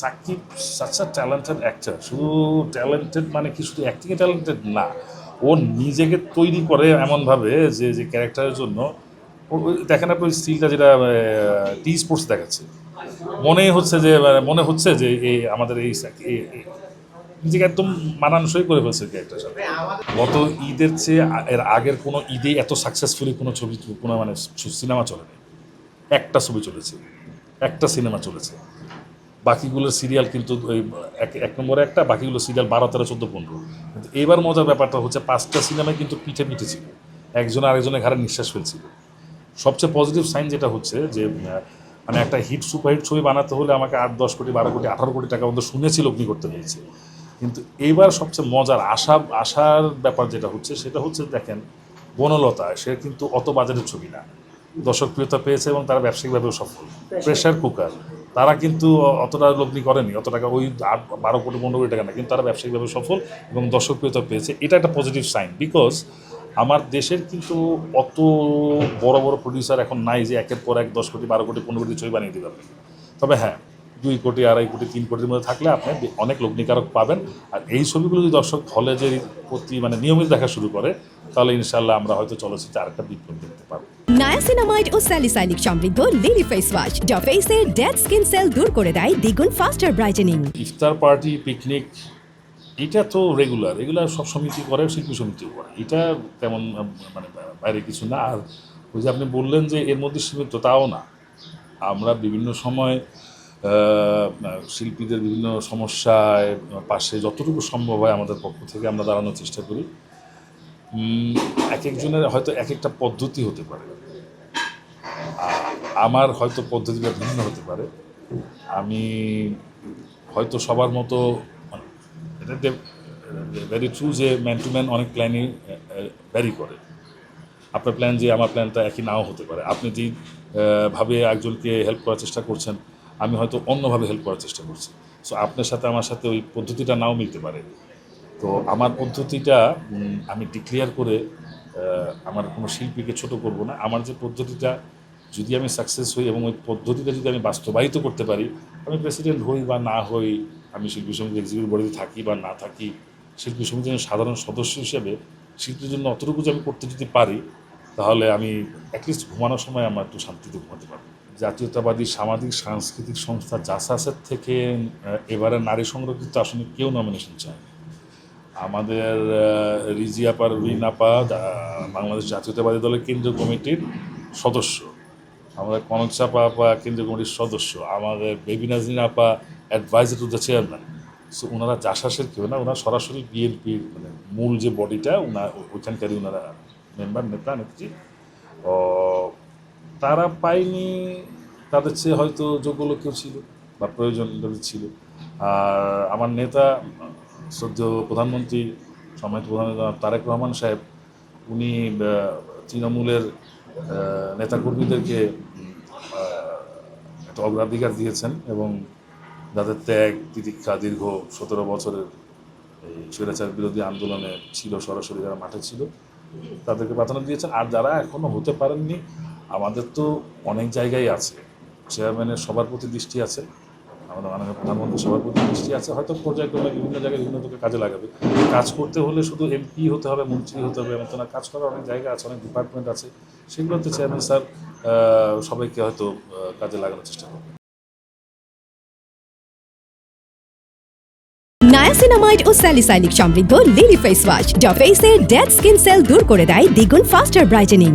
Shakib such a talented actor, শুধু talented মানে কি শুধু অ্যাক্টিংয়ে ট্যালেন্টেড না, ও নিজেকে তৈরি করে এমনভাবে যে যে ক্যারেক্টারের জন্য দেখেন আপনি ওই স্টিলটা যেটা টি স্পোর্টস দেখাচ্ছে, মনে হচ্ছে যে এই আমাদের এই নিজেকে একদম মানানসই করে ফেলছে ক্যারেক্টার সাথে। গত ঈদের চেয়ে এর আগের কোনো ঈদে এত সাকসেসফুলি কোনো ছবি কোনো মানে সিনেমা চলেনি। একটা ছবি চলেছে, একটা সিনেমা চলেছে, বাকিগুলো সিরিয়াল কিন্তু ওই এক নম্বরে একটা, বাকিগুলো সিরিয়াল 12, 13, 14, 15। কিন্তু এবার মজার ব্যাপারটা হচ্ছে 5টা সিনেমায় কিন্তু পিঠে পিঠে ছিল, একজন আরেকজনের ঘাড়ে নিঃশ্বাস ফেলছিল। সবচেয়ে পজিটিভ সাইন যেটা হচ্ছে যে মানে একটা হিট সুপারহিট ছবি বানাতে হলে আমাকে 8, 10 কোটি, 12 কোটি, 18 কোটি টাকা মতো শুনেছি লগ্নি করতে হয়েছে। কিন্তু এইবার সবচেয়ে মজার আশার ব্যাপার যেটা হচ্ছে সেটা হচ্ছে দেখেন বনলতা, সে কিন্তু অত বাজারের ছবি না, দর্শকপ্রিয়তা পেয়েছে এবং তারা ব্যবসায়িকভাবেও সফল। প্রেশার কুকার, তারা কিন্তু অতটা লগ্নি করেনি, অত টাকা ওই 12 কোটি 15 কোটি টাকা না, কিন্তু তারা ব্যবসায়িকভাবে সফল এবং দর্শকপ্রিয়তা পেয়েছে। এটা একটা পজিটিভ সাইন, বিকজ আমার দেশের কিন্তু অত বড় বড় প্রডিউসার এখন নাই যে একের পর এক 10 কোটি 12 কোটি 15 কোটি ছবি বানিয়ে দিতে পারবে। তবে হ্যাঁ, 2 কোটি 2.5 কোটি 3 কোটির মধ্যে থাকলে আপনি অনেক লগ্নিকারক পাবেন। আর এই ছবিগুলো যদি দর্শক হলে যে মানে নিয়মিত দেখা শুরু করে, তাহলে ইনশাল্লাহ আমরা হয়তো চলচ্চিত্রে আরেকটা বিপ্লব দেখতে পারবো। নায়াসিনামাইড ও স্যালিসাইলিক সমৃদ্ধ লিলি ফেস ওয়াশ যা ফেসের ডেড স্কিন সেল দূর করে দেয় দ্বিগুণ ফাস্টার ব্রাইটেনিং। ইফতার পার্টি, পিকনিক, এটা তো এগুলা সব সমিতি করে, শিল্পী সমিতিও করে, এটা তেমন মানে বাইরে কিছু না। আর ওই যে আপনি বললেন যে এর মধ্যে সীমিত, তাও না। আমরা বিভিন্ন সময় শিল্পীদের বিভিন্ন সমস্যায় পাশে যতটুকু সম্ভব হয় আমাদের পক্ষ থেকে আমরা দাঁড়ানোর চেষ্টা করি। এক একজনের হয়তো এক একটা পদ্ধতি হতে পারে, আমার হয়তো পদ্ধতিটা ভিন্ন হতে পারে। আমি হয়তো সবার মতো, এটা ভেরি ট্রু যে ম্যান টু ম্যান অনেক প্ল্যানই ভ্যারি করে। আপনার প্ল্যান যে আমার প্ল্যানটা একই নাও হতে পারে। আপনি যেই ভাবে একজনকে হেল্প করার চেষ্টা করছেন, আমি হয়তো অন্যভাবে হেল্প করার চেষ্টা করছি। সো আপনার সাথে আমার সাথে ওই পদ্ধতিটা নাও মিলতে পারে। তো আমার পদ্ধতিটা আমি ডিক্লেয়ার করে আমার কোনো শিল্পীকে ছোট করব না। আমার যে পদ্ধতিটা, যদি আমি সাকসেস হই এবং ওই পদ্ধতিটা যদি আমি বাস্তবায়িত করতে পারি, আমি প্রেসিডেন্ট হই বা না হই, আমি শিল্পী সমিতির এক্সিকিউটিভ বডিতে থাকি বা না থাকি, শিল্পী সমিতির সাধারণ সদস্য হিসেবে শিল্পীর জন্য অতটুকু যে আমি করতে যদি পারি, তাহলে আমি অ্যাটলিস্ট ঘুমানোর সময় আমার একটু শান্তিতে ঘুমাতে পারবো। জাতীয়তাবাদী সামাজিক সাংস্কৃতিক সংস্থা জাসাসের থেকে এবারে নারী সংরক্ষিত আসনে কেউ নমিনেশন চায়নি। আমাদের রিজিয়া পারভিন আপা বাংলাদেশ জাতীয়তাবাদী দলের কেন্দ্রীয় কমিটির সদস্য, আমাদের কনক চাপা আপা কেন্দ্রীয় কমিটির সদস্য, আমাদের বেবি নাজনীন আপা adviser to the chairman. So ওনারা জাসাসের কেউ না, ওনারা সরাসরি বিএনপির মানে মূল যে বডিটা ওইখানকারই ওনারা মেম্বার, নেতা নেত্রী। তারা পায়নি, তাদের চেয়ে হয়তো যোগ্য লোক কেউ ছিল বা প্রয়োজন ছিল। আর আমার নেতা শ্রদ্ধেয় প্রধানমন্ত্রী, সম্মানিত প্রধানমন্ত্রী তারেক রহমান সাহেব, উনি তৃণমূলের নেতাকর্মীদেরকে একটা অগ্রাধিকার দিয়েছেন এবং যাদের ত্যাগ তিতিক্ষা দীর্ঘ 17 বছরের এই স্বৈরাচার বিরোধী আন্দোলনে ছিল, সরাসরি যারা মাঠে ছিল, তাদেরকে প্রাধান্য দিয়েছেন। আর যারা এখনও হতে পারেননি, আমাদের তো অনেক জায়গায় আছে, চেয়ারম্যানের সবার প্রতি দৃষ্টি আছে, আমাদের মাননীয় প্রধানমন্ত্রী সবার প্রতি দৃষ্টি আছে, হয়তো পর্যায়ক্রমে বিভিন্ন জায়গায় বিভিন্ন লোকে কাজে লাগাবে। কাজ করতে হলে শুধু এমপি হতে হবে, মন্ত্রী হতে হবে এমন না, কাজ করার অনেক জায়গা আছে, অনেক ডিপার্টমেন্ট আছে, সেগুলোতে চেয়ারম্যান স্যার সবাইকে হয়তো কাজে লাগানোর চেষ্টা করবে। নায়াসিনামাইড ও স্যালিসাইলিক সমৃদ্ধ লিলি ফেস ওয়াশ যা ফেসের ডেড স্কিন সেল দূর করে দেয় দ্বিগুণ ফাস্টার ব্রাইটেনিং।